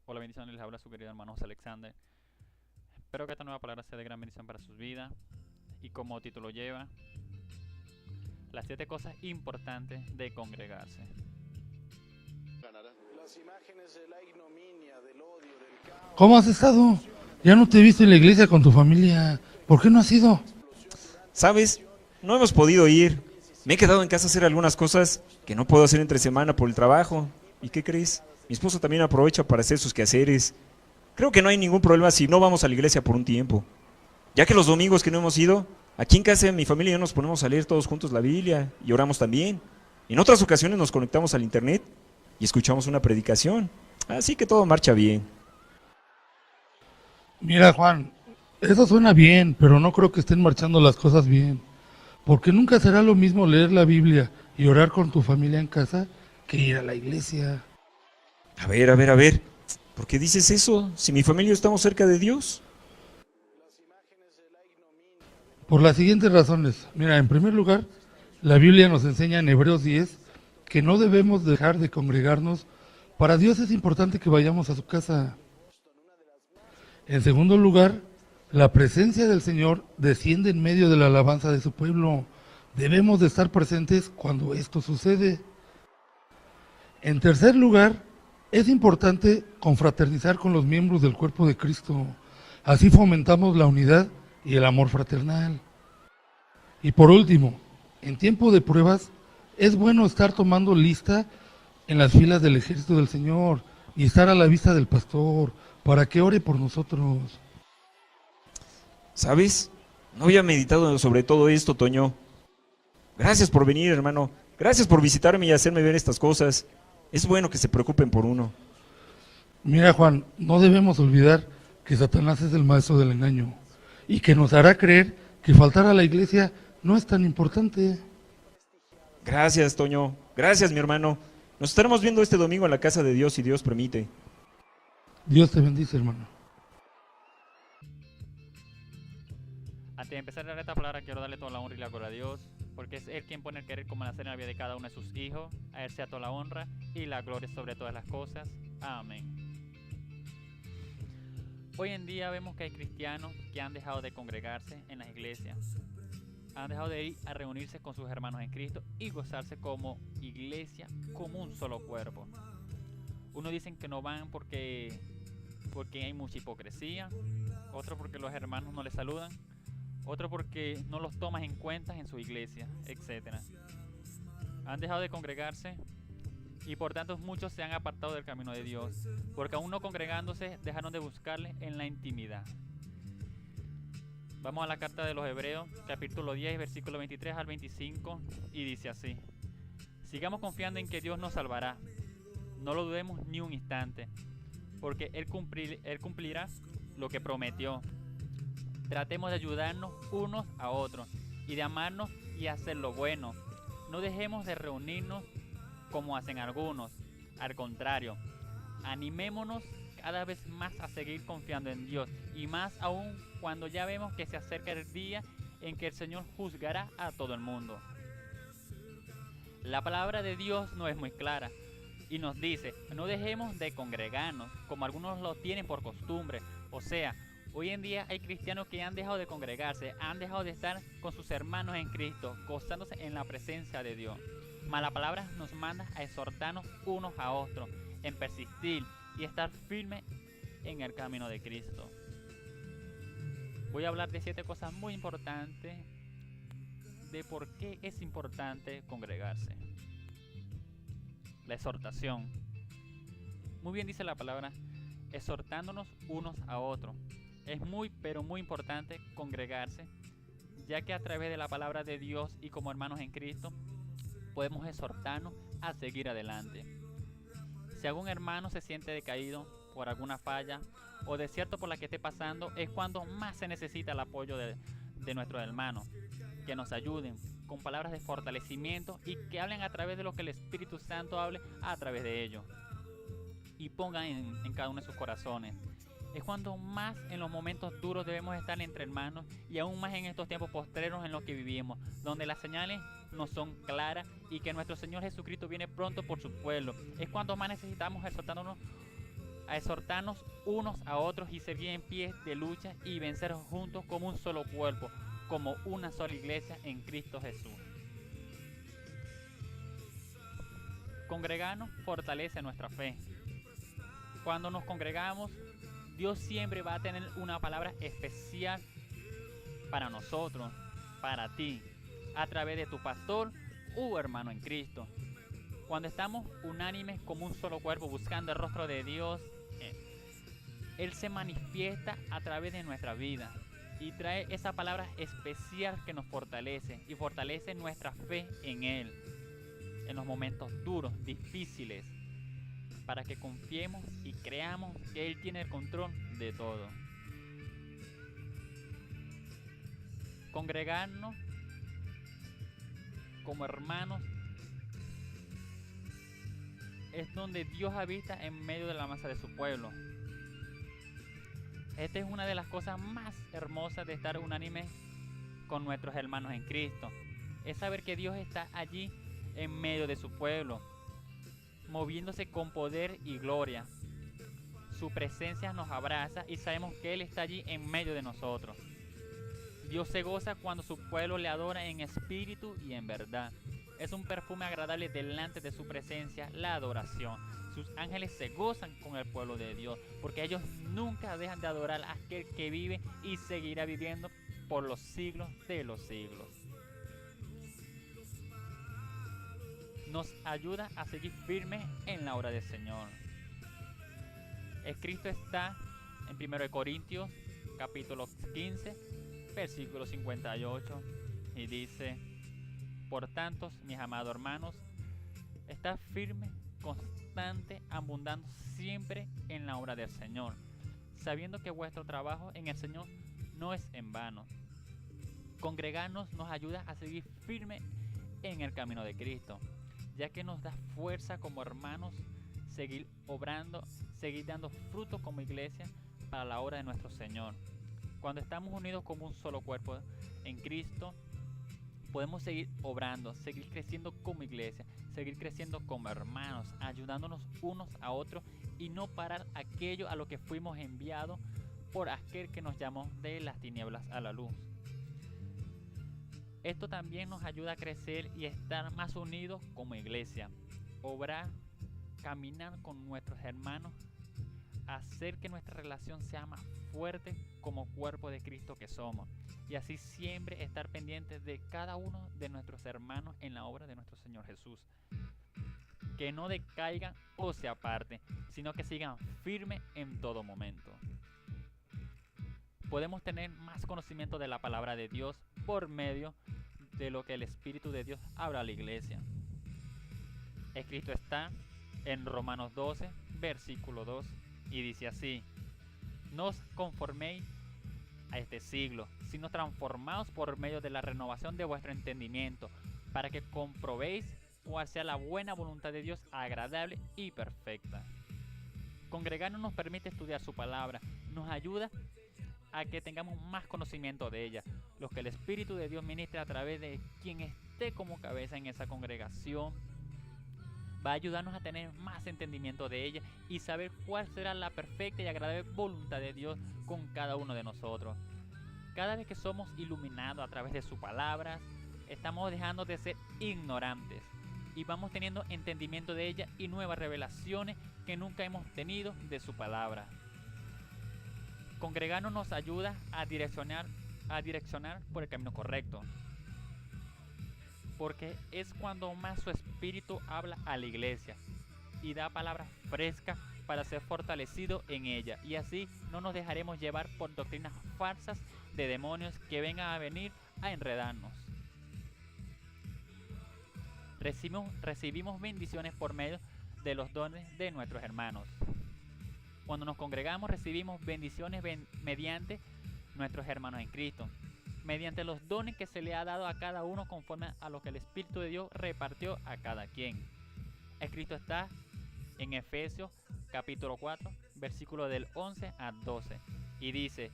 Hola, bendiciones, les habla su querido hermano José Alexander. Espero que esta nueva palabra sea de gran bendición para sus vidas. Y como título lleva, las 7 cosas importantes de congregarse. Las imágenes de la ignominia, del odio, del ¿Cómo has caos, estado? Ya no te he visto en la iglesia con tu familia. ¿Por qué no has ido? ¿Sabes? No hemos podido ir. Me he quedado en casa a hacer algunas cosas que no puedo hacer entre semana por el trabajo. ¿Y qué crees? Mi esposo también aprovecha para hacer sus quehaceres. Creo que no hay ningún problema si no vamos a la iglesia por un tiempo. Ya que los domingos que no hemos ido, aquí en casa mi familia y yo nos ponemos a leer todos juntos la Biblia y oramos también. En otras ocasiones nos conectamos al internet y escuchamos una predicación. Así que todo marcha bien. Mira, Juan, eso suena bien, pero no creo que estén marchando las cosas bien. Porque nunca será lo mismo leer la Biblia y orar con tu familia en casa que ir a la iglesia. A ver. ¿Por qué dices eso? Si mi familia y yo estamos cerca de Dios. Por las siguientes razones. Mira, en primer lugar, la Biblia nos enseña en Hebreos 10 que no debemos dejar de congregarnos. Para Dios es importante que vayamos a su casa. En segundo lugar, la presencia del Señor desciende en medio de la alabanza de su pueblo. Debemos de estar presentes cuando esto sucede. En tercer lugar, es importante confraternizar con los miembros del cuerpo de Cristo. Así fomentamos la unidad y el amor fraternal. Y por último, en tiempo de pruebas, es bueno estar tomando lista en las filas del ejército del Señor y estar a la vista del pastor para que ore por nosotros. ¿Sabes? No había meditado sobre todo esto, Toño. Gracias por venir, hermano. Gracias por visitarme y hacerme ver estas cosas. Es bueno que se preocupen por uno. Mira, Juan, no debemos olvidar que Satanás es el maestro del engaño y que nos hará creer que faltar a la iglesia no es tan importante. Gracias, Toño. Gracias, mi hermano. Nos estaremos viendo este domingo en la casa de Dios si Dios permite. Dios te bendice, hermano. Antes de empezar a leer esta palabra, quiero darle toda la honra y la gloria a Dios, porque es Él quien pone el querer como nacer en la vida de cada uno de sus hijos. A Él sea toda la honra y la gloria sobre todas las cosas. Amén. Hoy en día vemos que hay cristianos que han dejado de congregarse en las iglesias. Han dejado de ir a reunirse con sus hermanos en Cristo y gozarse como iglesia, como un solo cuerpo. Unos dicen que no van porque hay mucha hipocresía, otros porque los hermanos no les saludan, otros porque no los toman en cuenta en su iglesia, etc. Han dejado de congregarse y por tanto muchos se han apartado del camino de Dios, porque aún no congregándose dejaron de buscarle en la intimidad. Vamos a la carta de los Hebreos, capítulo 10, versículo 23 al 25, y dice así: sigamos confiando en que Dios nos salvará, no lo dudemos ni un instante, porque Él cumplirá lo que prometió. Tratemos de ayudarnos unos a otros y de amarnos y hacer lo bueno. No dejemos de reunirnos como hacen algunos. Al contrario, animémonos cada vez más a seguir confiando en Dios, y más aún cuando ya vemos que se acerca el día en que el Señor juzgará a todo el mundo. La palabra de Dios no es muy clara y nos dice: no dejemos de congregarnos como algunos lo tienen por costumbre. O sea, hoy en día hay cristianos que han dejado de congregarse, han dejado de estar con sus hermanos en Cristo, gozándose en la presencia de Dios. Mas la palabra nos manda a exhortarnos unos a otros, en persistir y estar firmes en el camino de Cristo. Voy a hablar de 7 cosas muy importantes de por qué es importante congregarse. La exhortación. Muy bien dice la palabra, exhortándonos unos a otros. Es muy, pero muy importante congregarse, ya que a través de la palabra de Dios y como hermanos en Cristo, podemos exhortarnos a seguir adelante. Si algún hermano se siente decaído por alguna falla o desierto por la que esté pasando, es cuando más se necesita el apoyo de nuestros hermanos, que nos ayuden con palabras de fortalecimiento y que hablen a través de lo que el Espíritu Santo hable a través de ellos y pongan en cada uno de sus corazones. Es cuando más en los momentos duros debemos estar entre hermanos, y aún más en estos tiempos postreros en los que vivimos, donde las señales no son claras y que nuestro Señor Jesucristo viene pronto por su pueblo. Es cuando más necesitamos exhortándonos a exhortarnos unos a otros y seguir en pie de lucha y vencer juntos como un solo cuerpo, como una sola iglesia en Cristo Jesús. Congregarnos fortalece nuestra fe. Cuando nos congregamos, Dios siempre va a tener una palabra especial para nosotros, para ti, a través de tu pastor u hermano en Cristo. Cuando estamos unánimes como un solo cuerpo buscando el rostro de Dios, Él se manifiesta a través de nuestra vida y trae esa palabra especial que nos fortalece y fortalece nuestra fe en Él en los momentos duros, difíciles, para que confiemos y creamos que Él tiene el control de todo. Congregarnos como hermanos es donde Dios habita en medio de la masa de su pueblo. Esta es una de las cosas más hermosas de estar unánime con nuestros hermanos en Cristo. Es saber que Dios está allí en medio de su pueblo, moviéndose con poder y gloria. Su presencia nos abraza y sabemos que Él está allí en medio de nosotros. Dios se goza cuando su pueblo le adora en espíritu y en verdad. Es un perfume agradable delante de su presencia, la adoración. Sus ángeles se gozan con el pueblo de Dios, porque ellos nunca dejan de adorar a aquel que vive y seguirá viviendo por los siglos de los siglos. Nos ayuda a seguir firmes en la obra del Señor. Escrito está en 1 Corintios capítulo 15, versículo 58, y dice: por tanto, mis amados hermanos, estad firme, constante, abundando siempre en la obra del Señor, sabiendo que vuestro trabajo en el Señor no es en vano. Congregarnos nos ayuda a seguir firme en el camino de Cristo, ya que nos da fuerza como hermanos, seguir obrando, seguir dando fruto como iglesia para la obra de nuestro Señor. Cuando estamos unidos como un solo cuerpo en Cristo, podemos seguir obrando, seguir creciendo como iglesia, seguir creciendo como hermanos, ayudándonos unos a otros y no parar aquello a lo que fuimos enviados por aquel que nos llamó de las tinieblas a la luz. Esto también nos ayuda a crecer y estar más unidos como iglesia, obrar, caminar con nuestros hermanos, hacer que nuestra relación sea más fuerte como cuerpo de Cristo que somos, y así siempre estar pendientes de cada uno de nuestros hermanos en la obra de nuestro Señor Jesús. Que no decaigan o se aparten, sino que sigan firmes en todo momento. Podemos tener más conocimiento de la palabra de Dios por medio de lo que el Espíritu de Dios habla a la iglesia. Escrito está en Romanos 12, versículo 2, y dice así: no os conforméis a este siglo, sino transformaos por medio de la renovación de vuestro entendimiento, para que comprobéis cuál sea la buena voluntad de Dios, agradable y perfecta. Congregarnos nos permite estudiar su palabra, nos ayuda a que tengamos más conocimiento de ella, lo que el Espíritu de Dios ministra a través de quien esté como cabeza en esa congregación. Va a ayudarnos a tener más entendimiento de ella y saber cuál será la perfecta y agradable voluntad de Dios con cada uno de nosotros. Cada vez que somos iluminados a través de su palabra, estamos dejando de ser ignorantes y vamos teniendo entendimiento de ella y nuevas revelaciones que nunca hemos tenido de su palabra. Congregarnos nos ayuda a direccionar por el camino correcto, porque es cuando más su Espíritu habla a la iglesia y da palabras frescas para ser fortalecido en ella, y así no nos dejaremos llevar por doctrinas falsas de demonios que vengan a venir a enredarnos. Recibimos bendiciones por medio de los dones de nuestros hermanos. Cuando nos congregamos recibimos bendiciones mediante nuestros hermanos en Cristo, mediante los dones que se le ha dado a cada uno conforme a lo que el Espíritu de Dios repartió a cada quien. Escrito está en Efesios capítulo 4, versículo del 11 al 12, y dice: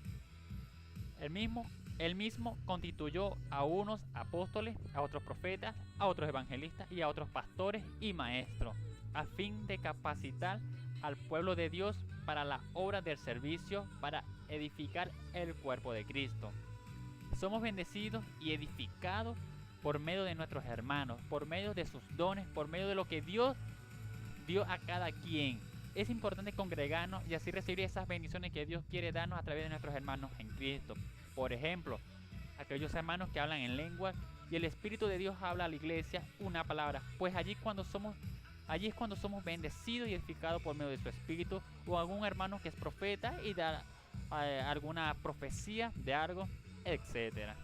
Él mismo constituyó a unos apóstoles, a otros profetas, a otros evangelistas y a otros pastores y maestros, a fin de capacitar al pueblo de Dios para la obra del servicio, para edificar el cuerpo de Cristo. Somos bendecidos y edificados por medio de nuestros hermanos, por medio de sus dones, por medio de lo que Dios dio a cada quien. Es importante congregarnos y así recibir esas bendiciones que Dios quiere darnos a través de nuestros hermanos en Cristo. Por ejemplo, aquellos hermanos que hablan en lengua y el Espíritu de Dios habla a la iglesia una palabra, pues allí es cuando somos bendecidos y edificados por medio de su Espíritu, o algún hermano que es profeta y da alguna profecía de algo, etc.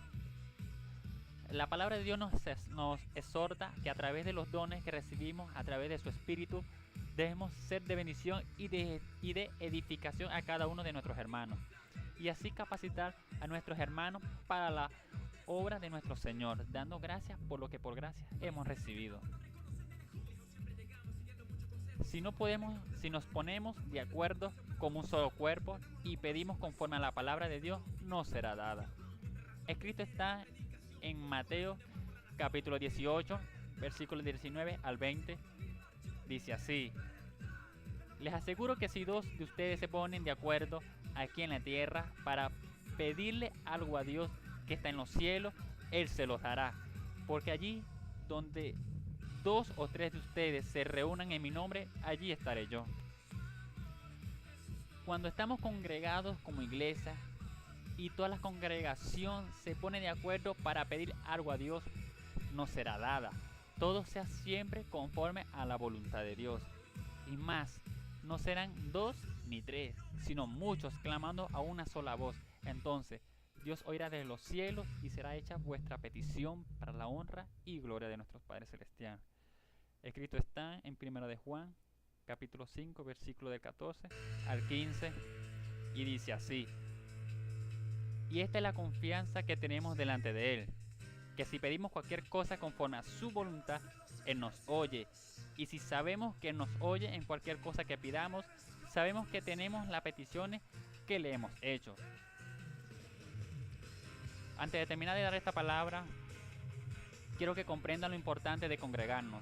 La palabra de Dios nos exhorta que a través de los dones que recibimos, a través de su Espíritu, debemos ser de bendición y de edificación a cada uno de nuestros hermanos, y así capacitar a nuestros hermanos para la obra de nuestro Señor, dando gracias por lo que por gracia hemos recibido. Si nos ponemos de acuerdo como un solo cuerpo y pedimos conforme a la palabra de Dios, nos será dada. Escrito está en Mateo capítulo 18, versículos 19 al 20. Dice así: les aseguro que si 2 de ustedes se ponen de acuerdo aquí en la tierra para pedirle algo a Dios que está en los cielos, Él se los dará. Porque allí donde 2 o 3 de ustedes se reúnan en mi nombre, allí estaré yo. Cuando estamos congregados como iglesia y toda la congregación se pone de acuerdo para pedir algo a Dios, nos será dada. Todo sea siempre conforme a la voluntad de Dios. Y más, no serán 2 ni 3, sino muchos clamando a una sola voz. Entonces Dios oirá desde los cielos y será hecha vuestra petición para la honra y gloria de nuestros Padres Celestiales. Escrito está en 1 de Juan, capítulo 5, versículo del 14 al 15, y dice así: y esta es la confianza que tenemos delante de Él, que si pedimos cualquier cosa conforme a su voluntad, Él nos oye. Y si sabemos que nos oye en cualquier cosa que pidamos, sabemos que tenemos las peticiones que le hemos hecho. Antes de terminar de dar esta palabra, quiero que comprendan lo importante de congregarnos.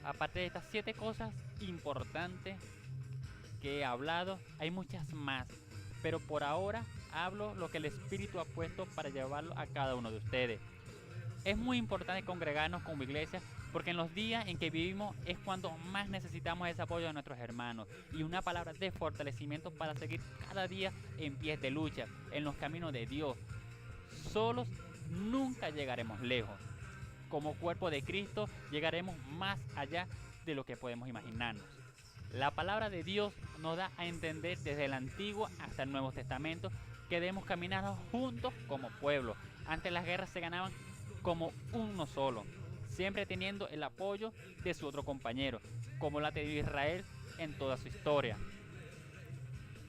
Aparte de estas 7 cosas importantes que he hablado, hay muchas más, pero por ahora hablo lo que el Espíritu ha puesto para llevarlo a cada uno de ustedes. Es muy importante congregarnos como iglesia, porque en los días en que vivimos es cuando más necesitamos ese apoyo de nuestros hermanos y una palabra de fortalecimiento para seguir cada día en pies de lucha, en los caminos de Dios. Solos nunca llegaremos lejos. Como cuerpo de Cristo llegaremos más allá de lo que podemos imaginarnos. La palabra de Dios nos da a entender desde el Antiguo hasta el Nuevo Testamento que debemos caminar juntos como pueblo. Antes las guerras se ganaban como uno solo, siempre teniendo el apoyo de su otro compañero, como la de Israel en toda su historia.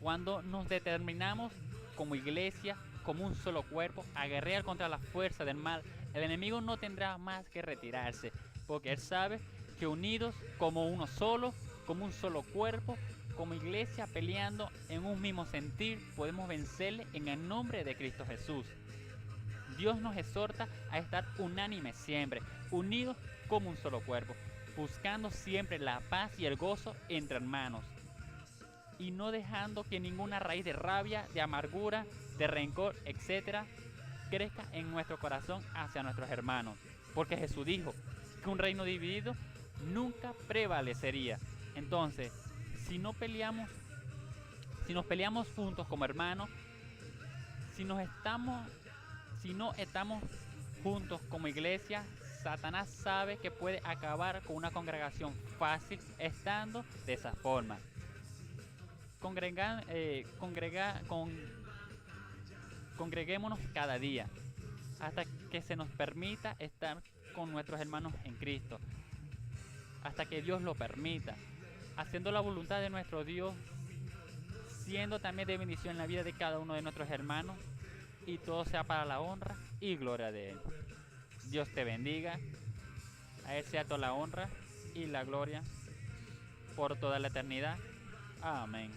Cuando nos determinamos como iglesia, como un solo cuerpo, a guerrear contra la fuerza del mal, el enemigo no tendrá más que retirarse, porque él sabe que unidos como uno solo, como un solo cuerpo, como iglesia peleando en un mismo sentir, podemos vencerle en el nombre de Cristo Jesús. Dios nos exhorta a estar unánimes siempre, unidos como un solo cuerpo, buscando siempre la paz y el gozo entre hermanos, y no dejando que ninguna raíz de rabia, de amargura, de rencor, etc., crezca en nuestro corazón hacia nuestros hermanos, porque Jesús dijo que un reino dividido nunca prevalecería. Entonces, si nos peleamos juntos como hermanos, si no estamos juntos como iglesia, Satanás sabe que puede acabar con una congregación fácil estando de esa forma. Congreguémonos cada día hasta que se nos permita estar con nuestros hermanos en Cristo, hasta que Dios lo permita, haciendo la voluntad de nuestro Dios, siendo también de bendición en la vida de cada uno de nuestros hermanos, y todo sea para la honra y gloria de Él. Dios te bendiga. A Él sea toda la honra y la gloria por toda la eternidad. Amén.